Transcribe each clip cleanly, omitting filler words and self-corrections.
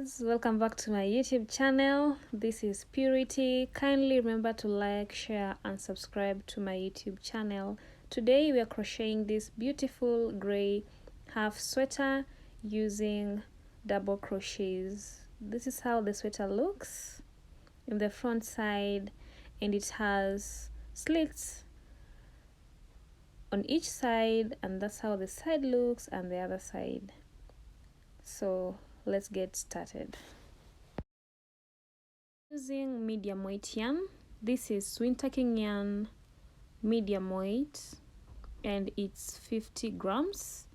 guys, welcome back to my YouTube channel. This is Purity. Kindly remember to like, share and subscribe to my YouTube channel. Today we are crocheting this beautiful gray half sweater using double crochets. This is how the sweater looks in the front side, and it has slits on each side, and that's how the side looks and the other side. So let's get started. Using medium weight yarn. This is winter king yarn medium weight, and it's 50 grams,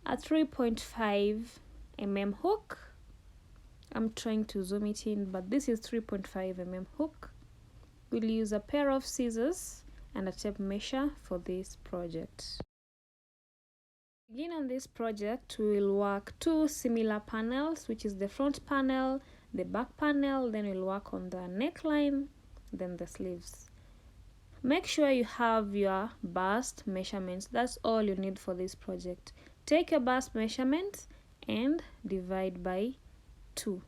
a 3.5 mm hook. I'm trying to zoom it in, but this is 3.5 mm hook. We'll use a pair of scissors and a tape measure for this project. Begin on this project, we will work two similar panels, which is the front panel, the back panel, then we'll work on the neckline, then the sleeves. Make sure you have your bust measurements. That's all you need for this project. Take your bust measurements and divide by 2.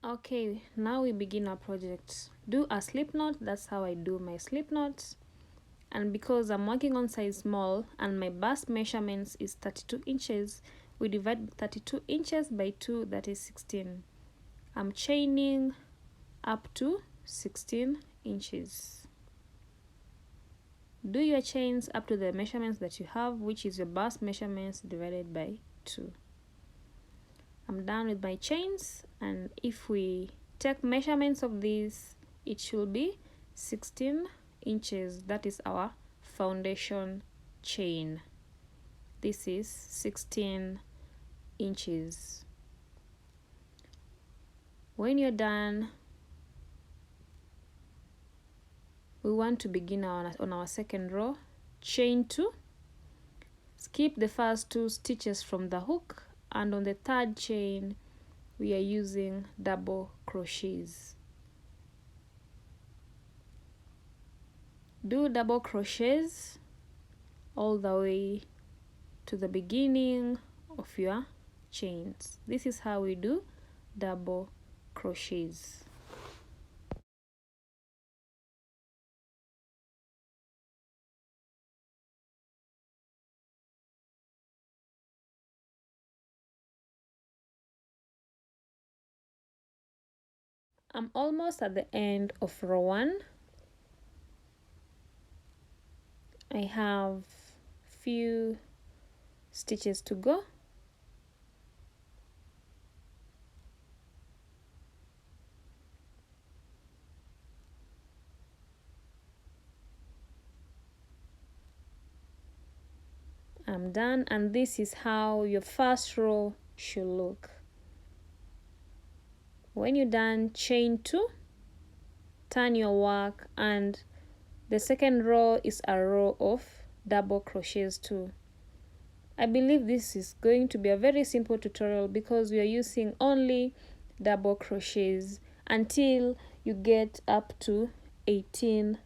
Okay, now we begin our project. Do a slip knot. That's how I do my slip knots. And because I'm working on size small and my bust measurements is 32 inches, we divide 32 inches by 2, that is 16. I'm chaining up to 16 inches. Do your chains up to the measurements that you have, which is your bust measurements divided by 2. I'm done with my chains, and if we take measurements of this, it should be 16 inches. That is our foundation chain. This is 16 inches. When you're done, we want to begin on our second row. Chain 2, skip the first 2 stitches from the hook, and on the third chain we are using double crochets. Do double crochets all the way to the beginning of your chains. This is how we do double crochets. I'm almost at the end of row 1. I have few stitches to go. I'm done, and this is how your first row should look. When you're done, chain 2, turn your work, and the second row is a row of double crochets too. I believe this is going to be a very simple tutorial because we are using only double crochets until you get up to 18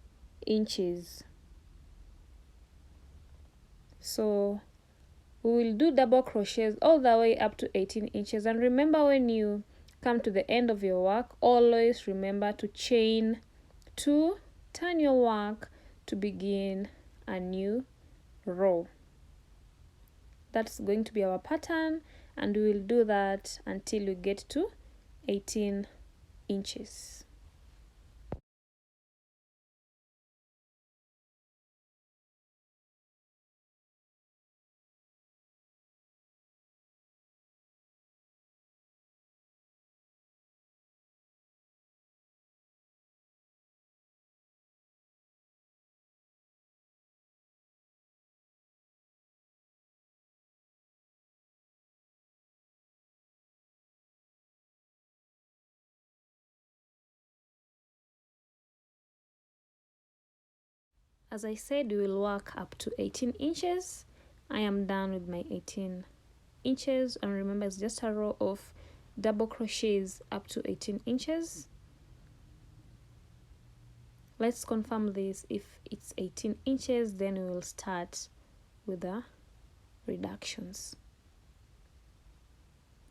inches. So we will do double crochets all the way up to 18 inches. And remember, when you come to the end of your work, always remember to chain 2, turn your work to begin a new row. That's going to be our pattern, and we will do that until we get to 18 inches. As I said, we will work up to 18 inches. I am done with my 18 inches, and remember, it's just a row of double crochets up to 18 inches. Let's confirm this. If it's 18 inches, then we will start with the reductions.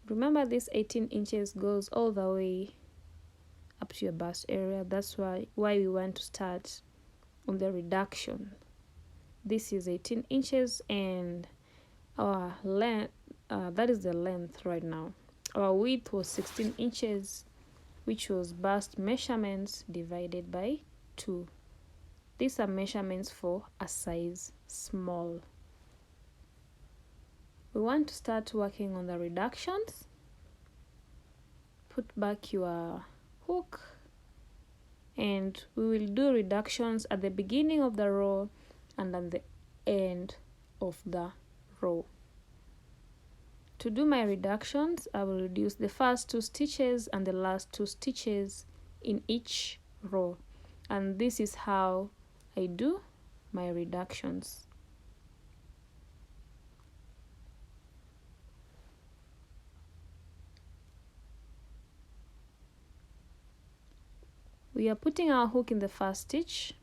Remember, this 18 inches goes all the way up to your bust area. That's why we want to start on the reduction. This is 18 inches and our length, that is the length right now. Our width was 16 inches, which was bust measurements divided by 2. These are measurements for a size small. We want to start working on the reductions. Put back your hook, and we will do reductions at the beginning of the row and at the end of the row. To do my reductions, I will reduce the first 2 stitches and the last 2 stitches in each row, and this is how I do my reductions. We are putting our hook in the first stitch.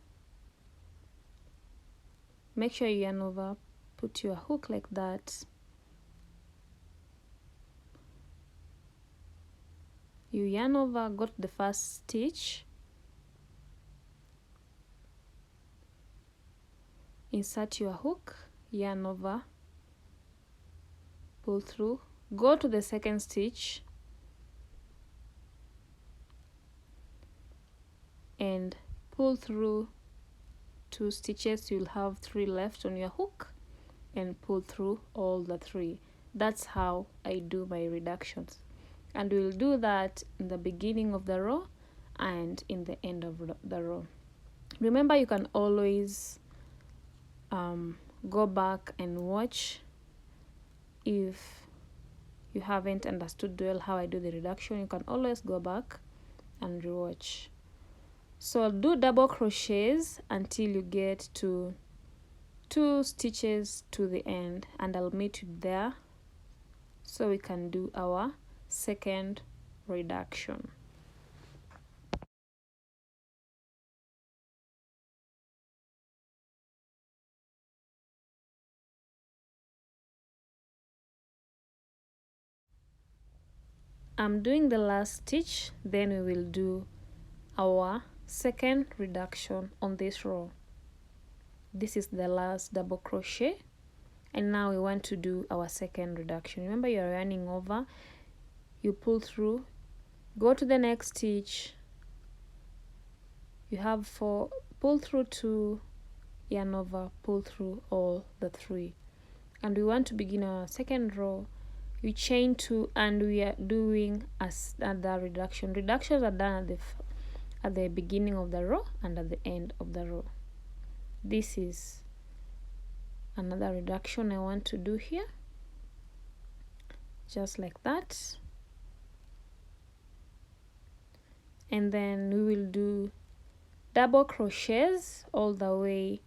Make sure you yarn over, put your hook like that. You yarn over, go to the first stitch, insert your hook, yarn over, pull through, go to the second stitch, and pull through 2 stitches. You'll have 3 left on your hook, and pull through all the 3. That's how I do my reductions, and we'll do that in the beginning of the row and in the end of the row. Remember, you can always go back and watch if you haven't understood well how I do the reduction. You can always go back and rewatch. So do double crochets until you get to 2 stitches to the end, and I'll meet you there so we can do our second reduction. I'm doing the last stitch, then we will do our second reduction on this row. This is the last double crochet, and now we want to do our second reduction. Remember, you're yarning over, you pull through, go to the next stitch, you have 4, pull through 2, yarn over, pull through all the 3, and we want to begin our second row. You chain 2, and we are doing the reduction. Reductions are done at the beginning of the row and at the end of the row. This is another reduction I want to do here, just like that, and then we will do double crochets all the way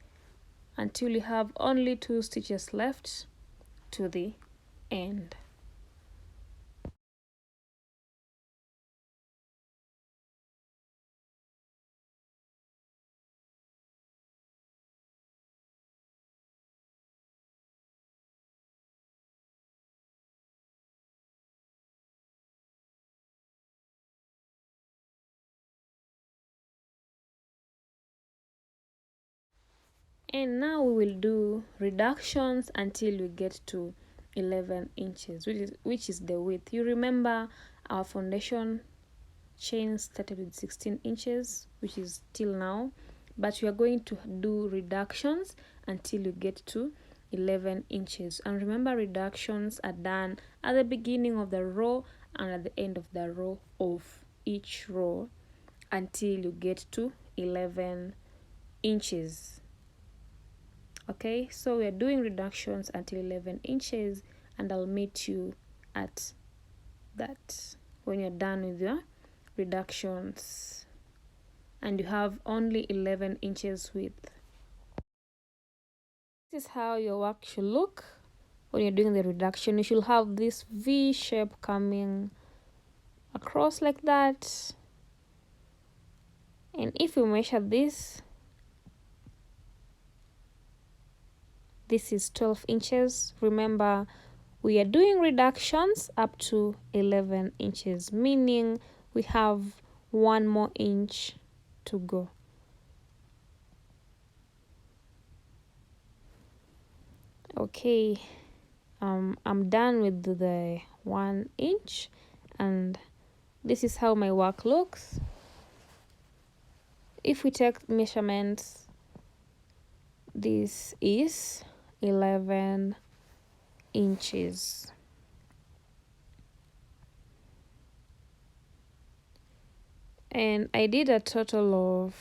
until you have only 2 stitches left to the end. And now we will do reductions until we get to 11 inches, which is the width. You remember our foundation chain started with 16 inches, which is till now, but we are going to do reductions until you get to 11 inches. And remember, reductions are done at the beginning of the row and at the end of the row of each row until you get to 11 inches. Okay, so we are doing reductions until 11 inches, and I'll meet you at that when you're done with your reductions and you have only 11 inches width. This is how your work should look when you're doing the reduction. You should have this V shape coming across like that, and if you measure this, This is 12 inches. Remember, we are doing reductions up to 11 inches, meaning we have 1 more inch to go. Okay, I'm done with the 1 inch, and this is how my work looks. If we take measurements, this is 11 inches. And I did a total of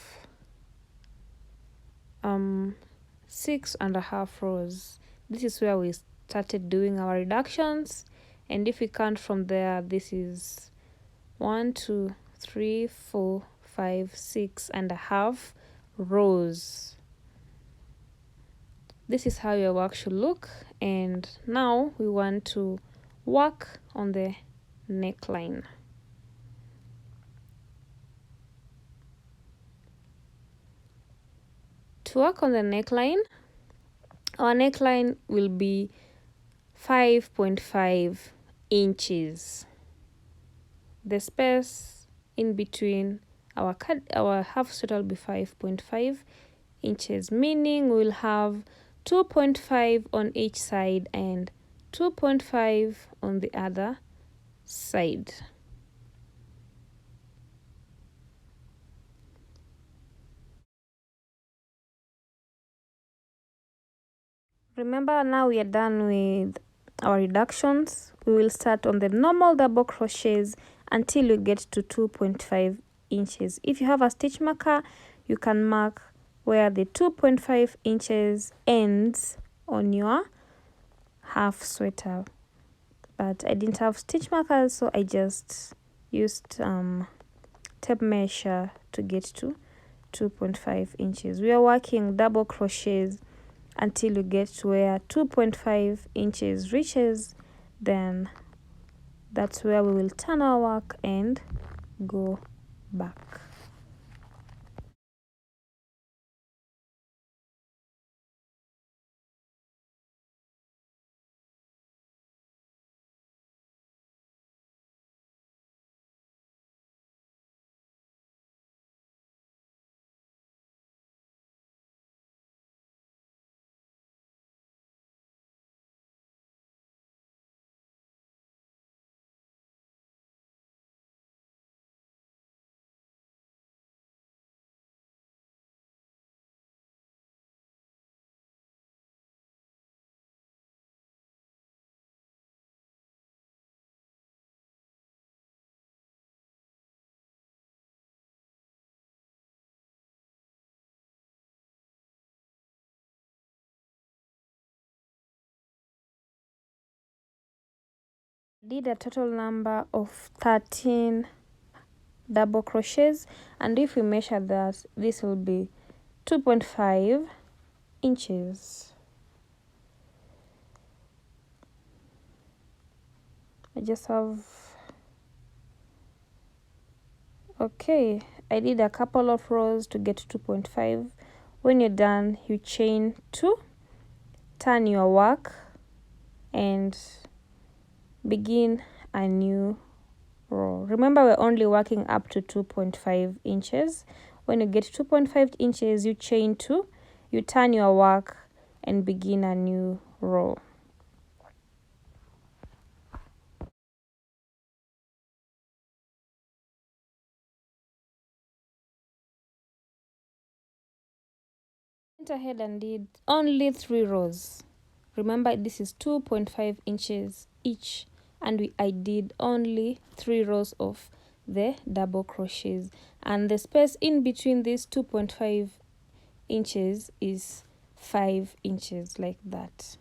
6.5 rows. This is where we started doing our reductions, and if we count from there, this is 1, 2, 3, 4, 5, 6.5 rows. This is how your work should look, and now we want to work on the neckline. To work on the neckline, our neckline will be 5.5 inches. The space in between our half sweater will be 5.5 inches, meaning we'll have 2.5 on each side and 2.5 on the other side. Remember, now we are done with our reductions. We will start on the normal double crochets until you get to 2.5 inches. If you have a stitch marker, you can mark where the 2.5 inches ends on your half sweater. But I didn't have stitch markers, so I just used tape measure to get to 2.5 inches. We are working double crochets until you get to where 2.5 inches reaches. Then that's where we will turn our work and go back. Did a total number of 13 double crochets, and if we measure that, this will be 2.5 inches. I just have, okay, I did a couple of rows to get to 2.5. When you're done, you chain 2, turn your work, and begin a new row. Remember, we're only working up to 2.5 inches. When you get 2.5 inches, you chain 2, you turn your work, and begin a new row. Went ahead and did only 3 rows. Remember, this is 2.5 inches each, and I did only 3 rows of the double crochets, and the space in between these 2.5 inches is 5 inches, like that.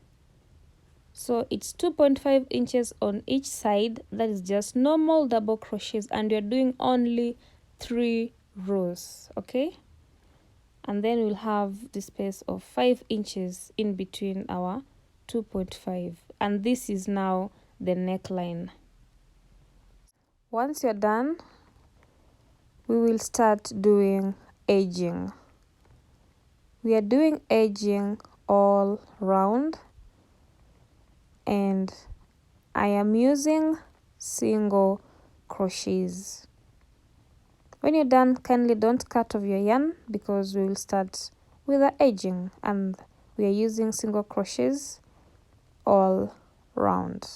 So it's 2.5 inches on each side. That is just normal double crochets, and you're doing only 3 rows, okay? And then we'll have the space of 5 inches in between our 2.5, and this is now the neckline. Once you're done, we will start doing edging. We are doing edging all round, and I am using single crochets. When you're done, kindly don't cut off your yarn because we will start with the edging, and we are using single crochets all round.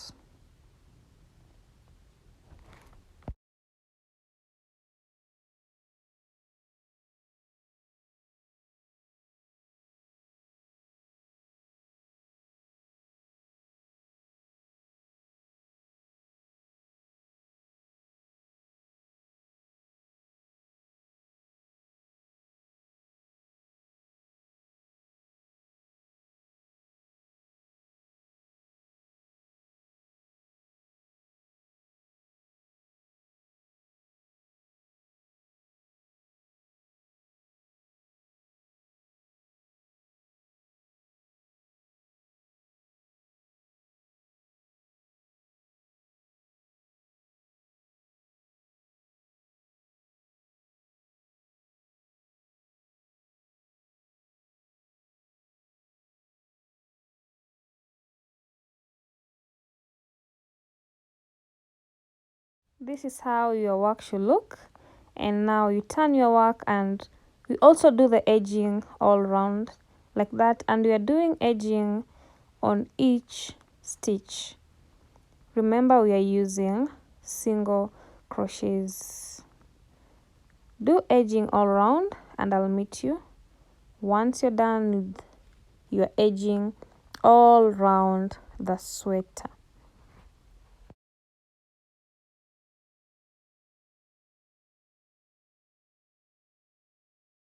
This is how your work should look, and now you turn your work, and we also do the edging all around like that, and we are doing edging on each stitch. Remember, we are using single crochets. Do edging all around, and I'll meet you once you're done with your edging all around the sweater.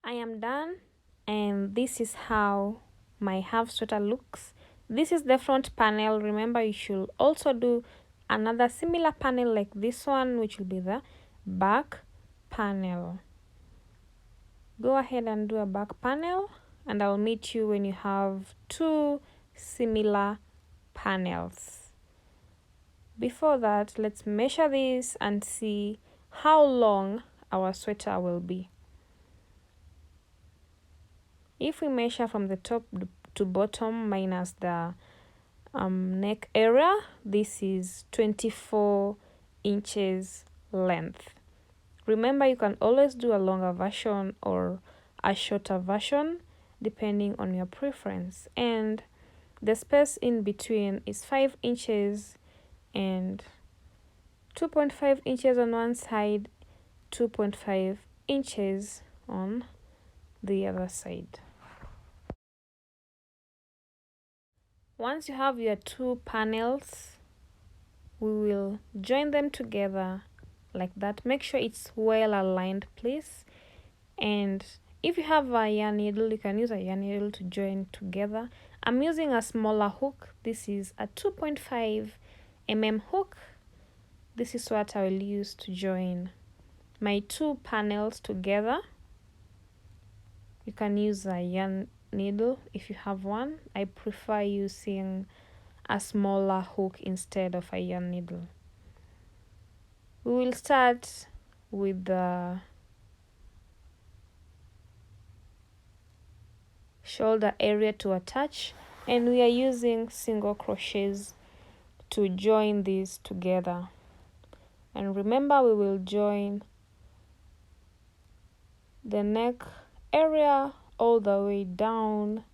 I am done, and this is how my half sweater looks. This is the front panel. Remember, you should also do another similar panel like this one, which will be the back panel. Go ahead and do a back panel, and I'll meet you when you have two similar panels. Before that, let's measure this and see how long our sweater will be. If we measure from the top to bottom minus the neck area, this is 24 inches length. Remember, you can always do a longer version or a shorter version depending on your preference, and the space in between is 5 inches and 2.5 inches on one side, 2.5 inches on the other side. Once you have your two panels, we will join them together like that. Make sure it's well aligned, please. And if you have a yarn needle, you can use a yarn needle to join together. I'm using a smaller hook. This is a 2.5 mm hook. This is what I will use to join my two panels together. You can use a yarn needle if you have one. I prefer using a smaller hook instead of a yarn needle. We will start with the shoulder area to attach, and we are using single crochets to join these together. And remember, we will join the neck area all the way down,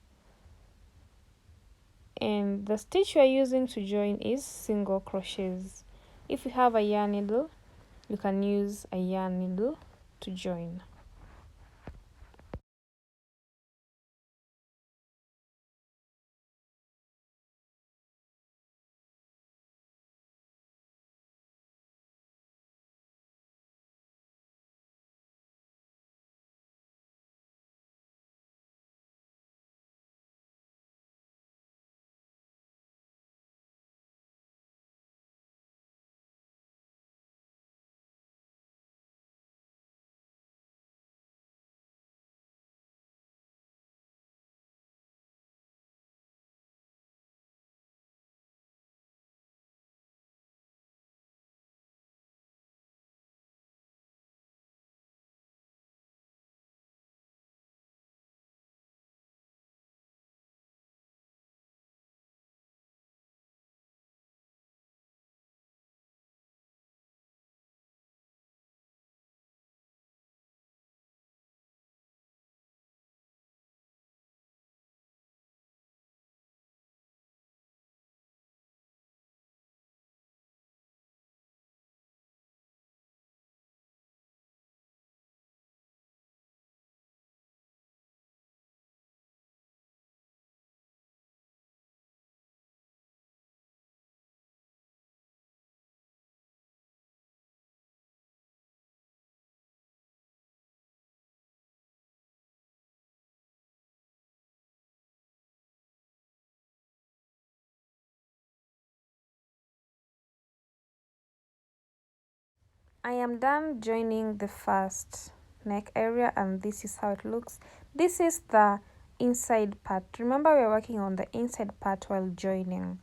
and the stitch we are using to join is single crochets. If you have a yarn needle, you can use a yarn needle to join. I am done joining the first neck area, and this is how it looks. This is the inside part. Remember, we're working on the inside part while joining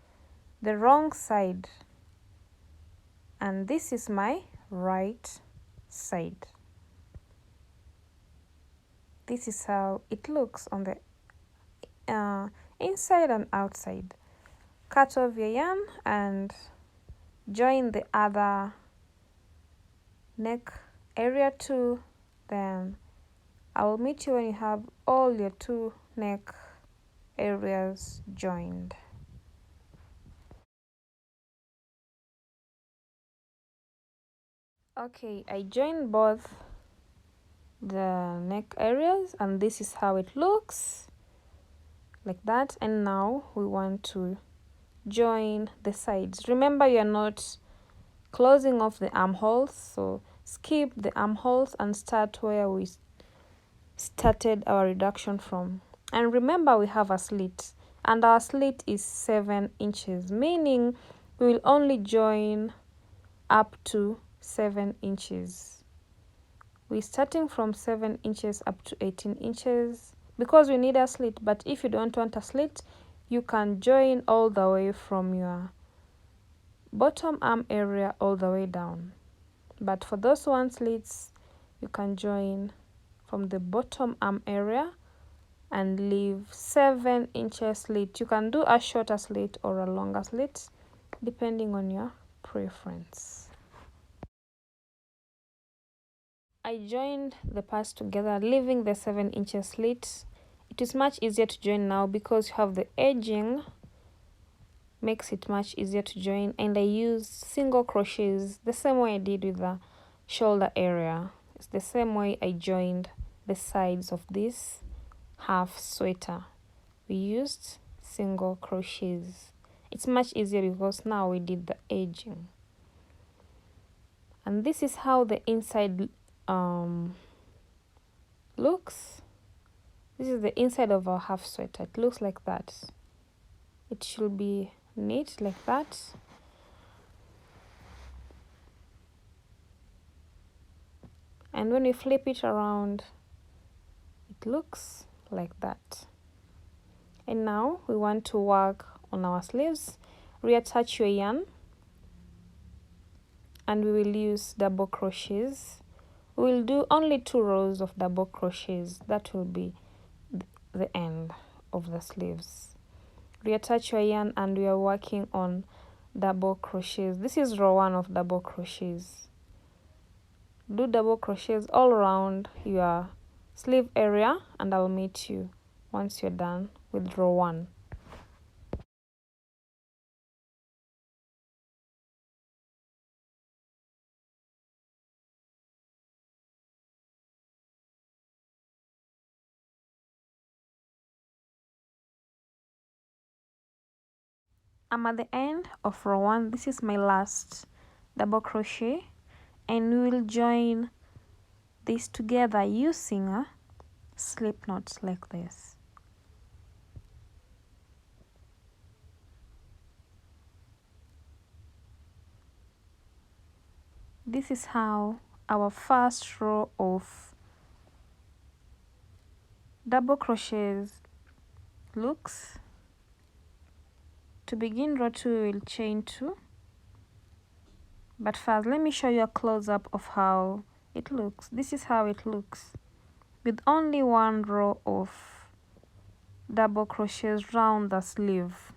the wrong side, and this is my right side. This is how it looks on the inside and outside. Cut off your yarn and join the other neck area too. Then I will meet you when you have all your 2 neck areas joined. Okay, I joined both the neck areas, and this is how it looks, like that. And now we want to join the sides. Remember, you're not closing off the armholes, so skip the armholes and start where we started our reduction from. And remember, we have a slit, and our slit is 7 inches, meaning we will only join up to 7 inches. We're starting from 7 inches up to 18 inches because we need a slit. But if you don't want a slit, you can join all the way from your bottom arm area all the way down. But for those one slits, you can join from the bottom arm area and leave 7 inches slit. You can do a shorter slit or a longer slit depending on your preference. I joined the parts together, leaving the 7 inches slit. It is much easier to join now because you have the edging, makes it much easier to join. And I use single crochets the same way I did with the shoulder area. It's the same way I joined the sides of this half sweater. We used single crochets. It's much easier because now we did the edging. And this is how the inside looks. This is the inside of our half sweater. It looks like that. It should be neat like that. And when we flip it around, it looks like that. And now we want to work on our sleeves. Reattach your yarn, and we will use double crochets. We will do only 2 rows of double crochets. That will be the end of the sleeves. Reattach your yarn, and we are working on double crochets. This is row 1 of double crochets. Do double crochets all around your sleeve area, and I'll meet you once you're done with row 1. I'm at the end of row 1. This is my last double crochet, and we will join this together using a slip knot like this. This is how our first row of double crochets looks. To begin row 2, we'll chain 2. But first, let me show you a close-up of how it looks. This is how it looks with only 1 row of double crochets round the sleeve.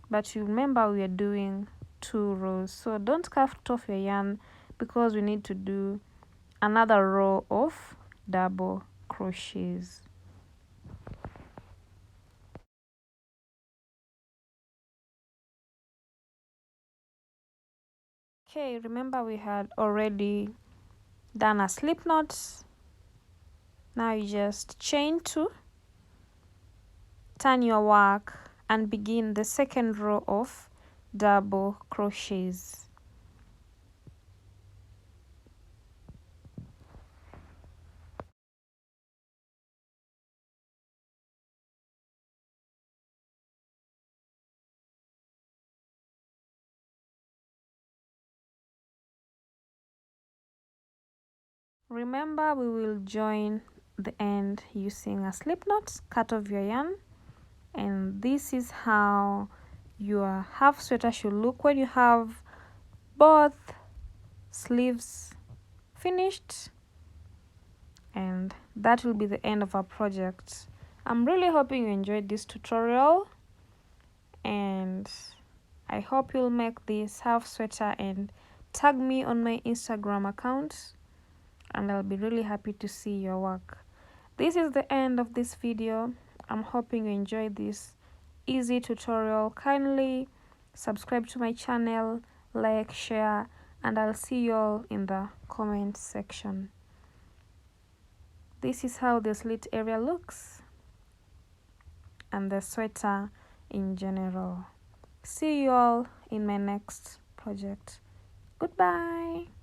But you remember we are doing 2 rows, so don't cut off your yarn because we need to do another row of double crochets. Okay, remember we had already done a slip knot. Now you just chain 2, turn your work, and begin the second row of double crochets. Remember, we will join the end using a slip knot, cut off your yarn, and this is how your half sweater should look when you have both sleeves finished. And that will be the end of our project. I'm really hoping you enjoyed this tutorial, and I hope you'll make this half sweater and tag me on my Instagram account, and I'll be really happy to see your work. This is the end of this video. I'm hoping you enjoyed this easy tutorial. Kindly subscribe to my channel, like, share, and I'll see you all in the comment section. This is how the slit area looks and the sweater in general. See you all in my next project. Goodbye.